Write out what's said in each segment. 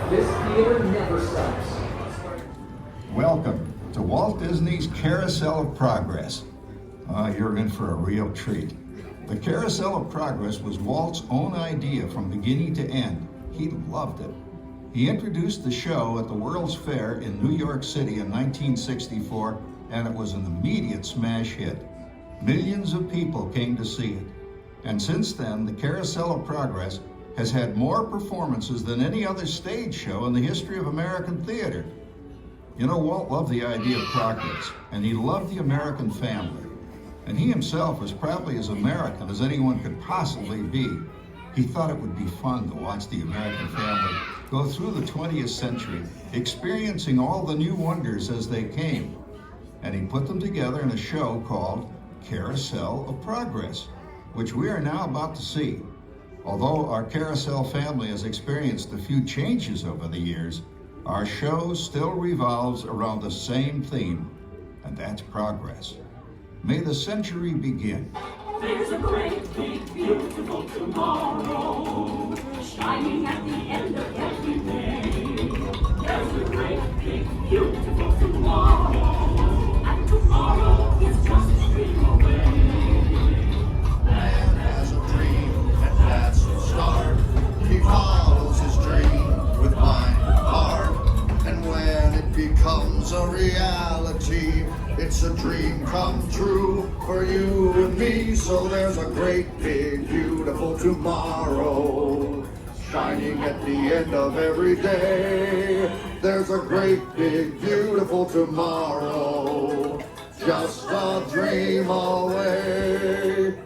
This theater never stops. Welcome to Walt Disney's Carousel of Progress. You're in for a real treat. The Carousel of Progress was Walt's own idea from beginning to end. He loved it. He introduced the show at the World's Fair in New York City in 1964, and it was an immediate smash hit. Millions of people came to see it. And since then, the Carousel of Progress has had more performances than any other stage show in the history of American theater. You know, Walt loved the idea of progress, and he loved the American family. And he himself was probably as American as anyone could possibly be. He thought it would be fun to watch the American family go through the 20th century, experiencing all the new wonders as they came. And he put them together in a show called Carousel of Progress, which we are now about to see. Although our Carousel family has experienced a few changes over the years, our show still revolves around the same theme, and that's progress. May the century begin. There's a great, big, beautiful tomorrow, shining at the end of every day. There's a great, big, beautiful tomorrow, and tomorrow is just a dream away. Man has a dream, and that's the start. He follows his dream with mind and heart. And when it becomes a reality, it's a dream come true for you and me. So there's a great, big, beautiful tomorrow, shining at the end of every day. There's a great, big, beautiful tomorrow, just a dream away.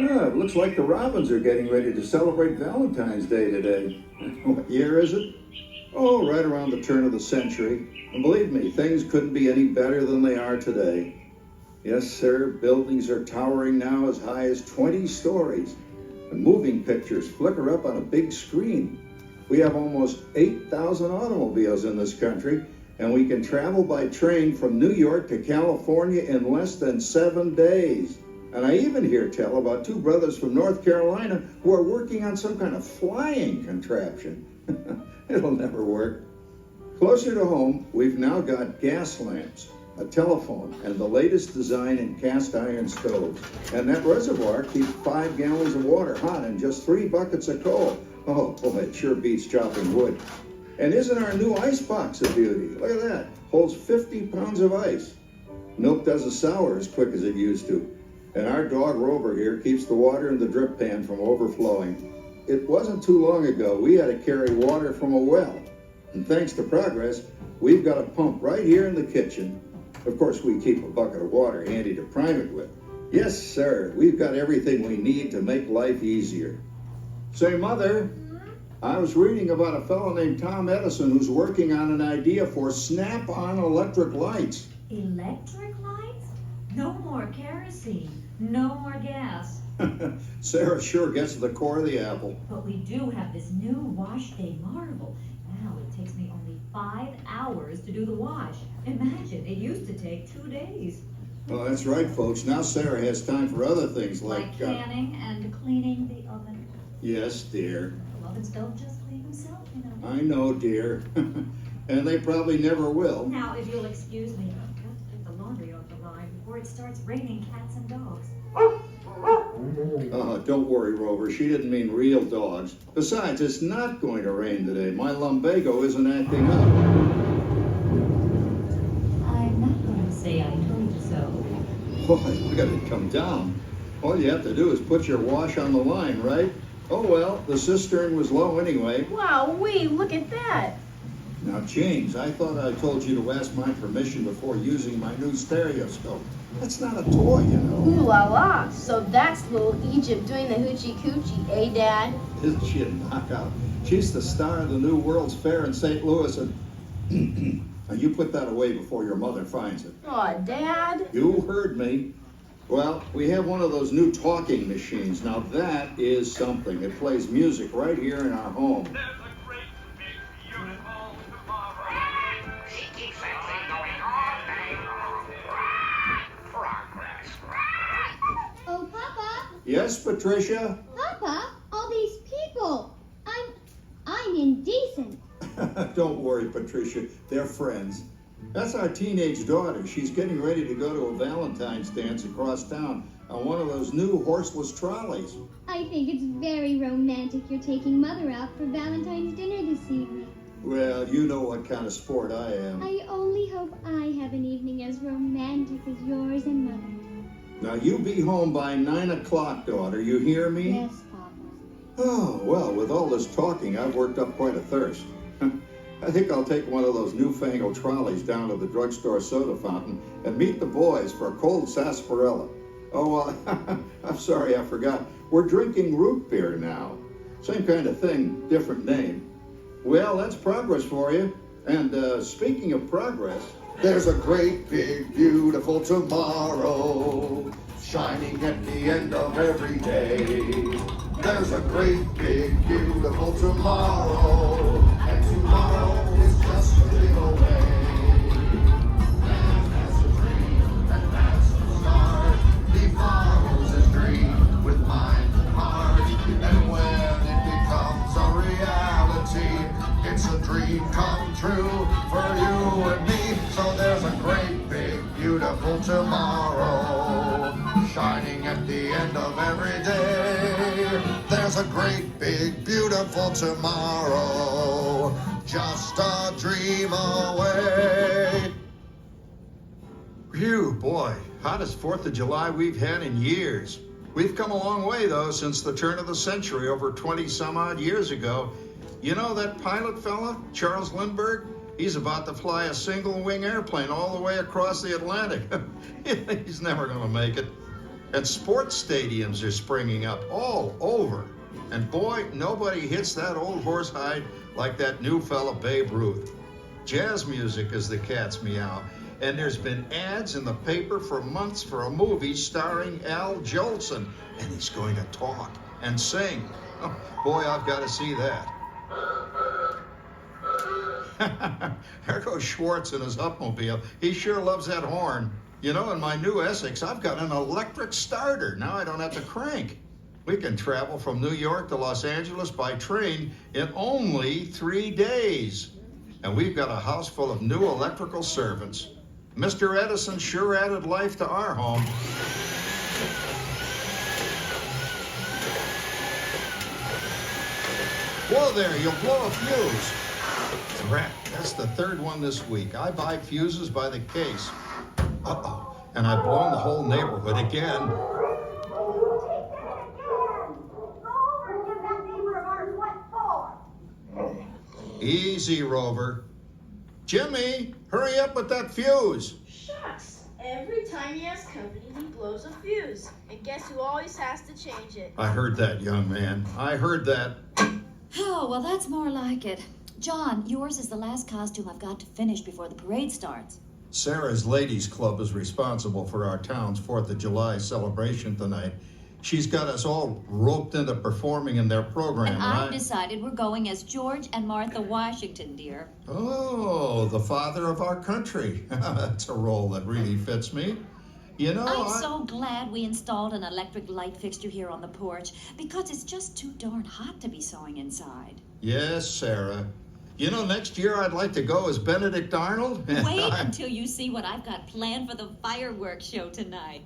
It looks like the Robins are getting ready to celebrate Valentine's Day today. What year is it? Oh, right around the turn of the century. And believe me, things couldn't be any better than they are today. Yes, sir, buildings are towering now as high as 20 stories. And moving pictures flicker up on a big screen. We have almost 8,000 automobiles in this country, and we can travel by train from New York to California in less than 7 days. And I even hear tell about two brothers from North Carolina who are working on some kind of flying contraption. It'll never work. Closer to home, we've now got gas lamps, a telephone, and the latest design in cast iron stoves. And that reservoir keeps 5 gallons of water hot and just 3 buckets of coal. Oh, boy, it sure beats chopping wood. And isn't our new ice box a beauty? Look at that. Holds 50 pounds of ice. Milk doesn't sour as quick as it used to. And our dog Rover here keeps the water in the drip pan from overflowing. It wasn't too long ago we had to carry water from a well. And thanks to progress, we've got a pump right here in the kitchen. Of course, we keep a bucket of water handy to prime it with. Yes, sir, we've got everything we need to make life easier. Say, Mother, I was reading about a fellow named Tom Edison who's working on an idea for snap-on electric lights. Electric lights? No more kerosene, no more gas. Sarah sure gets to the core of the apple. But we do have this new wash day marvel. Now it takes me only 5 hours to do the wash. Imagine, it used to take 2 days. Oh, that's right, folks. Now Sarah has time for other things Like canning and cleaning the oven. Yes, dear. The ovens don't just clean themselves, you know. I know, dear. And they probably never will. Now, if you'll excuse me, I've got to get the laundry off the line before it starts raining cats and dogs. Don't worry, Rover. She didn't mean real dogs. Besides, it's not going to rain today. My lumbago isn't acting up. I'm not going to say I told you so. Boy, look at it come down. All you have to do is put your wash on the line, right? Oh, well, the cistern was low anyway. Wow-wee, look at that. Now, James, I thought I told you to ask my permission before using my new stereoscope. That's not a toy, you know. Ooh la la. So that's little Egypt doing the hoochie coochie, eh, Dad? Isn't she a knockout? She's the star of the new World's Fair in St. Louis, and now you put that away before your mother finds it. Aw, Dad. You heard me. Well, we have one of those new talking machines. Now that is something. It plays music right here in our home. There's a great, big, beautiful tomorrow. She keeps that thing going all day long. Progress. Oh, Papa! Yes, Patricia? Papa, all these people, Don't worry, Patricia. They're friends. That's our teenage daughter. She's getting ready to go to a Valentine's dance across town on one of those new horseless trolleys. I think it's very romantic you're taking Mother out for Valentine's dinner this evening. Well, you know what kind of sport I am. I only hope I have an evening as romantic as yours and Mother. Now, you be home by 9 o'clock, daughter. You hear me? Yes, Papa. Oh, well, with all this talking, I've worked up quite a thirst. I think I'll take one of those newfangled trolleys down to the drugstore soda fountain and meet the boys for a cold sarsaparilla. Oh, I'm sorry, I forgot. We're drinking root beer now. Same kind of thing, different name. Well, that's progress for you. And speaking of progress, There's a great, big, beautiful tomorrow, shining at the end of every day. There's a great, big, beautiful tomorrow, and tomorrow is just a dream away. Man has a dream, and that's the start. He follows his dream with mind and heart, and when it becomes a reality, it's a dream come true for you and me. So there's a great, big, beautiful tomorrow, shining at the end of every day. There's a great, big, beautiful tomorrow, just a dream away. Phew, boy, hottest 4th of July we've had in years. We've come a long way, though, since the turn of the century, over 20 some odd years ago. You know that pilot fella, Charles Lindbergh? He's about to fly a single-wing airplane all the way across the Atlantic. He's never going to make it. And sports stadiums are springing up all over. And boy, nobody hits that old horse hide like that new fella Babe Ruth. Jazz music is the cat's meow. And there's been ads in the paper for months for a movie starring Al Jolson. And he's going to talk and sing. Oh, boy, I've got to see that. There goes Schwartz in his upmobile. He sure loves that horn. You know, in my new Essex, I've got an electric starter. Now I don't have to crank. We can travel from New York to Los Angeles by train in only 3 days. And we've got a house full of new electrical servants. Mr. Edison sure added life to our home. Whoa there, you'll blow a fuse. Crap, that's the 3rd one this week. I buy fuses by the case. Uh-oh, and I've blown the whole neighborhood again. Easy, Rover. Jimmy, hurry up with that fuse. Shucks. Every time he has company, he blows a fuse. And guess who always has to change it? I heard that, young man. I heard that. Oh, well, that's more like it. John, yours is the last costume I've got to finish before the parade starts. Sarah's Ladies Club is responsible for our town's 4th of July celebration tonight. She's got us all roped into performing in their program. And I've decided we're going as George and Martha Washington, dear. Oh, the father of our country. That's a role that really fits me. You know, I'm so glad we installed an electric light fixture here on the porch, because it's just too darn hot to be sewing inside. Yes, Sarah. You know, next year I'd like to go as Benedict Arnold. Wait until you see what I've got planned for the fireworks show tonight.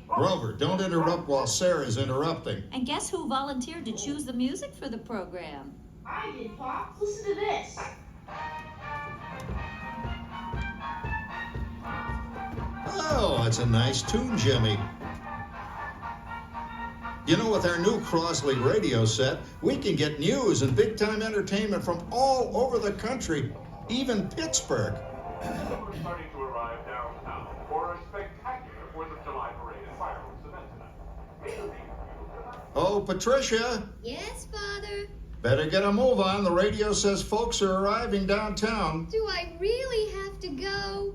Grover, don't interrupt while Sarah's interrupting. And guess who volunteered to choose the music for the program? I did, Pop. Listen to this. Oh, that's a nice tune, Jimmy. You know, with our new Crosley radio set, we can get news and big-time entertainment from all over the country, even Pittsburgh. We're starting to arrive downtown for a spectacular 4th of July parade and fireworks event tonight. Oh, Patricia, Yes, Father? better get a move on. The radio says folks are arriving downtown. Do I really have to go?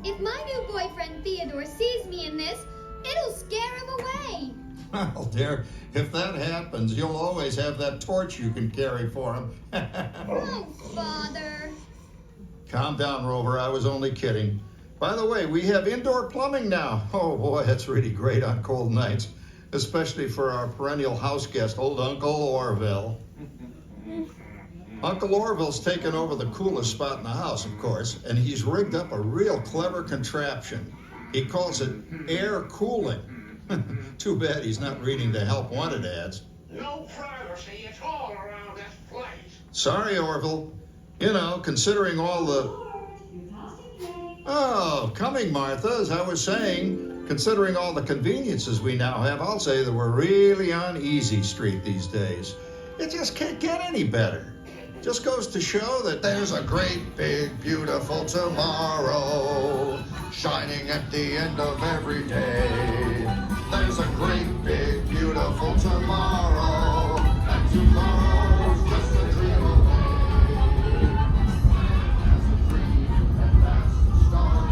If my new boyfriend Theodore sees me in this, it'll scare him away. Well, dear, if that happens, you'll always have that torch you can carry for him. Oh, Father. Calm down, Rover. I was only kidding. By the way, we have indoor plumbing now. Oh, boy, that's really great on cold nights, especially for our perennial house guest, old Uncle Orville. Uncle Orville's taken over the coolest spot in the house, of course, and he's rigged up a real clever contraption. He calls it air cooling. Too bad he's not reading the Help Wanted ads. No privacy at all around this place. Sorry, Orville. You know, considering all the... Oh, coming, Martha, as I was saying, considering all the conveniences we now have, I'll say that we're really on easy street these days. It just can't get any better. Just goes to show that There's a great, big, beautiful tomorrow shining at the end of every day. There's a great, big, beautiful tomorrow, and tomorrow's just a dream away. Has a dream, and that's the start.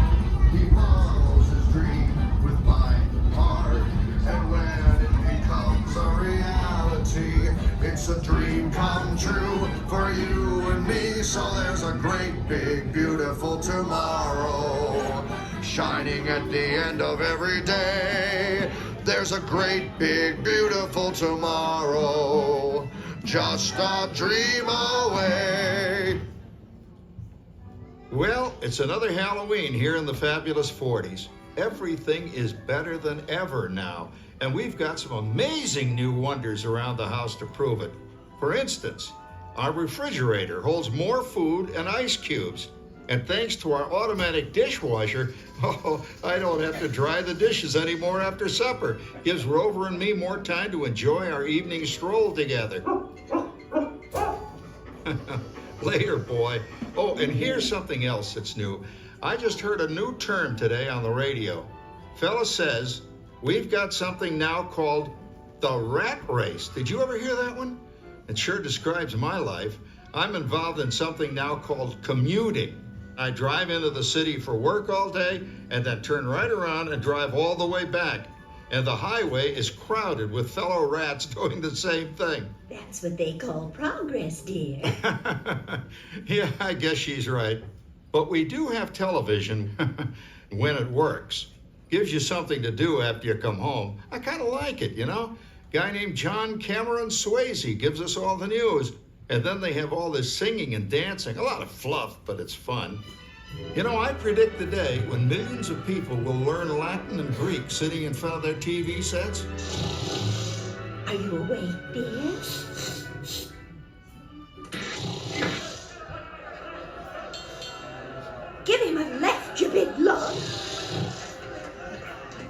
He follows his dream with mind and heart, and when it becomes a reality, it's a dream come true for you and me. So there's a great, big, beautiful tomorrow shining at the end of every day. There's a great, big, beautiful tomorrow, just a dream away. Well, it's another Halloween here in the fabulous 40s. Everything is better than ever now, and we've got some amazing new wonders around the house to prove it. For instance, our refrigerator holds more food and ice cubes. And thanks to our automatic dishwasher, I don't have to dry the dishes anymore after supper. Gives Rover and me more time to enjoy our evening stroll together. Later, boy. Oh, and here's something else that's new. I just heard a new term today on the radio. Fella says, we've got something now called the rat race. Did you ever hear that one? It sure describes my life. I'm involved in something now called commuting. I drive into the city for work all day and then turn right around and drive all the way back. And the highway is crowded with fellow rats doing the same thing. That's what they call progress, dear. Yeah, I guess she's right. But we do have television when it works. Gives you something to do after you come home. I kind of like it, you know? Guy named John Cameron Swayze gives us all the news. And then they have all this singing and dancing. A lot of fluff, but it's fun. You know, I predict the day when millions of people will learn Latin and Greek sitting in front of their TV sets. Are you awake, dear? Give him a left, you big lug.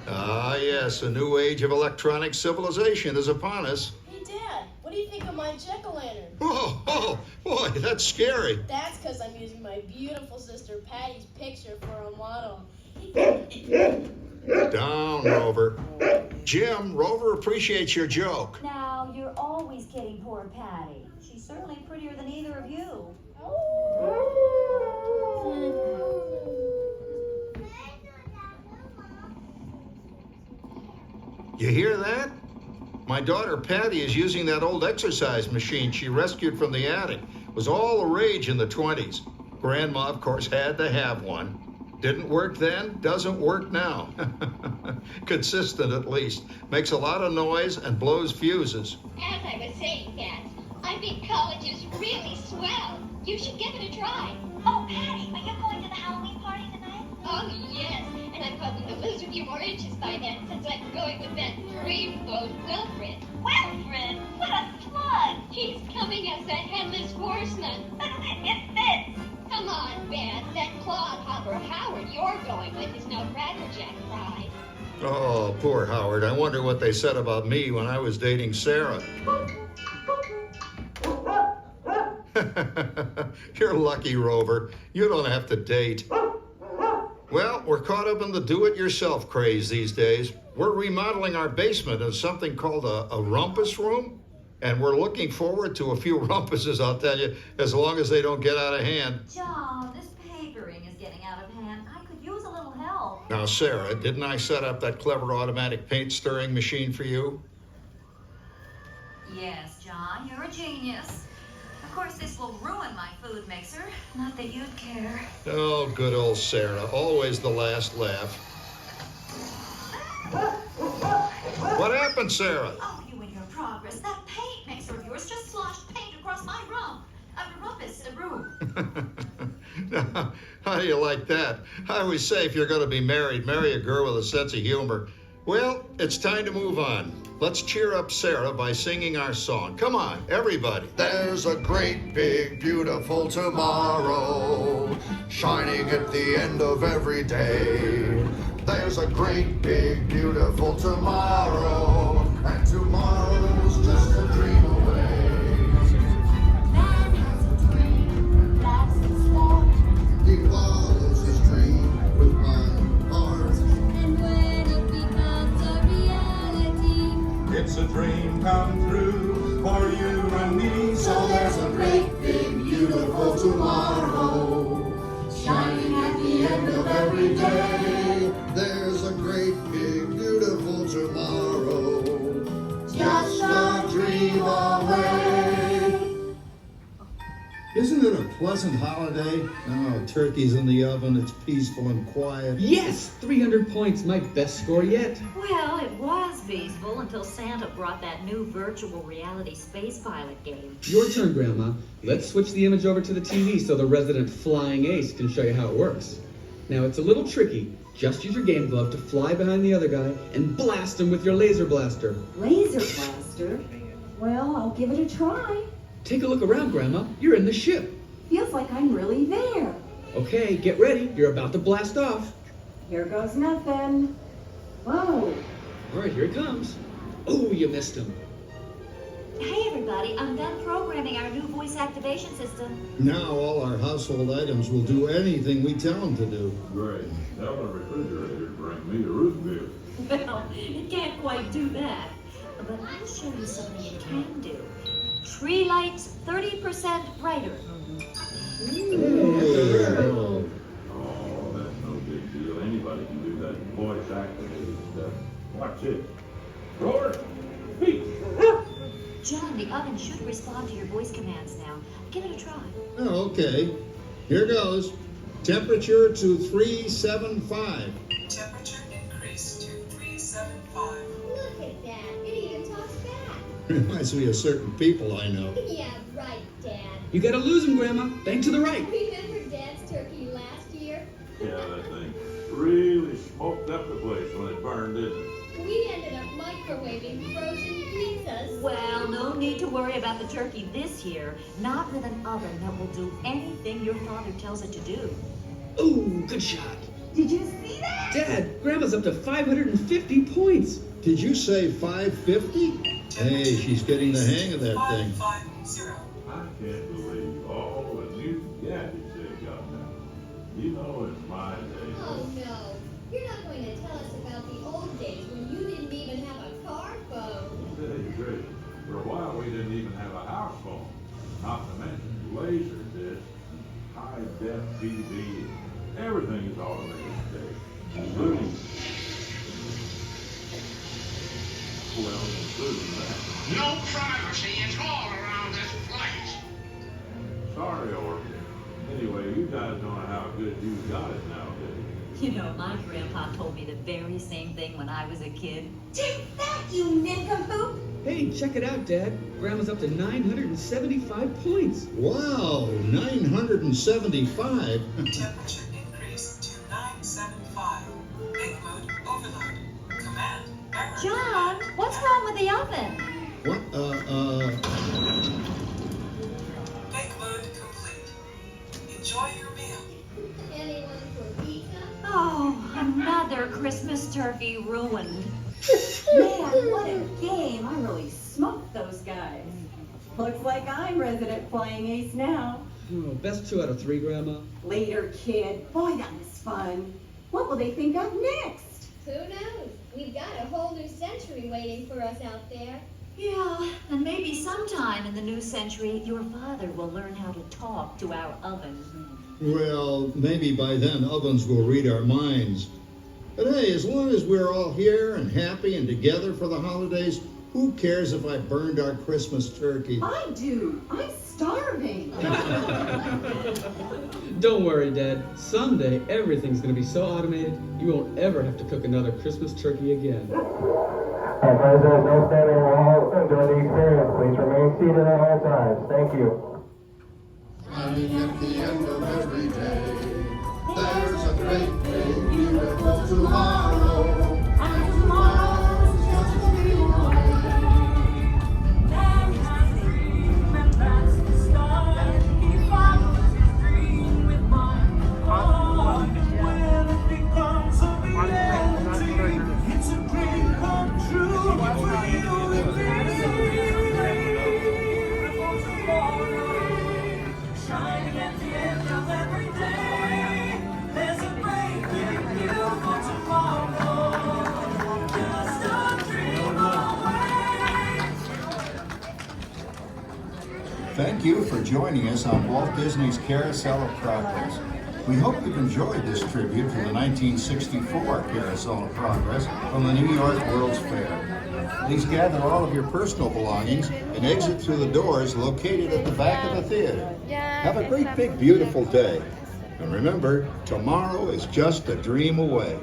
Ah, yes, a new age of electronic civilization is upon us. Hey, Dad, what do you think of my jack-o'-lantern? Oh, boy, that's scary. That's because I'm using my beautiful sister Patty's picture for a model. Down, Rover. Jim, Rover appreciates your joke. Now, you're always kidding poor Patty. She's certainly prettier than either of you. You hear that? My daughter Patty is using that old exercise machine she rescued from the attic. It was all the rage in the 20s. Grandma, of course, had to have one. Didn't work then, doesn't work now. Consistent, at least. Makes a lot of noise and blows fuses. As I was saying, Dad, I think college is really swell. You should give it a try. Oh, Patty, are you going to the Halloween party tonight? Oh, yes. And I'm hoping to lose a few more inches by then, since I'm going with that dreamboat Wilfred. Wilfred? What a slug! He's coming as a headless horseman. It fits! Come on, Ben. That clodhopper Howard you're going with is no crackerjack prize. Oh, poor Howard. I wonder what they said about me when I was dating Sarah. You're lucky, Rover. You don't have to date. Well, we're caught up in the do-it-yourself craze these days. We're remodeling our basement as something called a rumpus room, and we're looking forward to a few rumpuses, I'll tell you, as long as they don't get out of hand. John, this papering is getting out of hand. I could use a little help. Now, Sarah, didn't I set up that clever automatic paint-stirring machine for you? Yes, John, you're a genius. Of course, this will ruin my food mixer. Not that you'd care. Oh, good old Sarah. Always the last laugh. What happened, Sarah? Oh, you and your progress. That paint mixer of yours just sloshed paint across my room. How do you like that? I always say if you're going to be married, marry a girl with a sense of humor. Well, it's time to move on. Let's cheer up Sarah by singing our song. Come on, everybody. There's a great, big, beautiful tomorrow shining at the end of every day. There's a great, big, beautiful tomorrow, and tomorrow's just a dream away. Man has a dream, that's his sport. He follows his dream with mind, heart. And when it becomes a reality, It's a dream come true for you and me. So there's a great, big, beautiful tomorrow shining at the end of every day. There's a great, big, beautiful tomorrow, just a dream away. Isn't it a pleasant holiday? Oh, turkey's in the oven, it's peaceful and quiet. Yes! 300 points, my best score yet. Well, it was peaceful until Santa brought that new virtual reality space pilot game. Your turn, Grandma. Let's switch the image over to the TV so the resident flying ace can show you how it works. Now, it's a little tricky. Just use your game glove to fly behind the other guy and blast him with your laser blaster. Laser blaster? Well, I'll give it a try. Take a look around, Grandma. You're in the ship. Feels like I'm really there. Okay, get ready. You're about to blast off. Here goes nothing. Whoa. All right, here it comes. Oh, you missed him. Hey, everybody, I'm done programming our new voice activation system. Now all our household items will do anything we tell them to do. Great. Tell the refrigerator to bring me a root beer. Well, it can't quite do that. But I'll show you something it can do. Tree lights 30% brighter. Oh, that's no big deal. Anybody can do that voice activated stuff. Watch it. Roar! Speak! John, the oven should respond to your voice commands now. Give it a try. Oh, okay. Here goes. Temperature to 375. Temperature increased to 375. Look at that. It even talks back. Reminds me of certain people I know. Yeah, right, Dad. You gotta lose him, Grandma. Bank to the right. Remember Dad's turkey last year? Yeah, that thing really smoked up the place when it burned, didn't it? We ended up microwaving frozen pizzas. Well, no need to worry about the turkey this year. Not with an oven that will do anything your father tells it to do. Ooh, good shot. Did you see that? Dad, Grandma's up to 550 points. Did you say 550? Hey, she's getting the hang of that thing. 550. I can't believe all the new gadgets they got now. You know, it's my day. Oh no. You're not going to tell us about the old days when you didn't even have a car phone. Hey, Trish, for a while we didn't even have a house phone. Not to mention laser disc, high-def TV. Everything is automated today, including that. No privacy at all around this place. Sorry, Orville. Anyway, you guys don't know how good you got it nowadays. You know, my grandpa told me the very same thing when I was a kid. Take that, you nincompoop! Hey, check it out, Dad. Grandma's up to 975 points. Wow, 975. Temperature increased to 975. Big mode overload. Command error. John, what's wrong with the oven? What? Big mode complete. Enjoy your meal. Anyone for pizza? Oh, another Christmas turkey ruined. Man, what a game. I really smoked those guys. Looks like I'm resident flying ace now. Oh, best 2 out of 3, Grandma. Later, kid. Boy, that was fun. What will they think of next? Who knows? We've got a whole new century waiting for us out there. Yeah, and maybe sometime in the new century, your father will learn how to talk to our oven. Well, maybe by then ovens will read our minds. But hey, as long as we're all here and happy and together for the holidays, who cares if I burned our Christmas turkey? I do. I'm starving. Don't worry, Dad. Someday, everything's gonna be so automated, you won't ever have to cook another Christmas turkey again. As there's no standing in the hall, enjoy the experience. Please remain seated at all times. Thank you. shining at the end of every day. There's a great, big, beautiful tomorrow, and tomorrow's just a dream away. Man has a dream, and that's the start. He follows his dream with my heart. When it becomes a reality, it's a dream come true for you and me. Shining at the end of every day. There's a great big beautiful tomorrow. Just a dream away. Thank you for joining us on Walt Disney's Carousel of Progress. We hope you've enjoyed this tribute to the 1964 Carousel of Progress from the New York World's Fair. Please gather all of your personal belongings and exit through the doors located at the back of the theater. Have a great big beautiful day. And remember, tomorrow is just a dream away.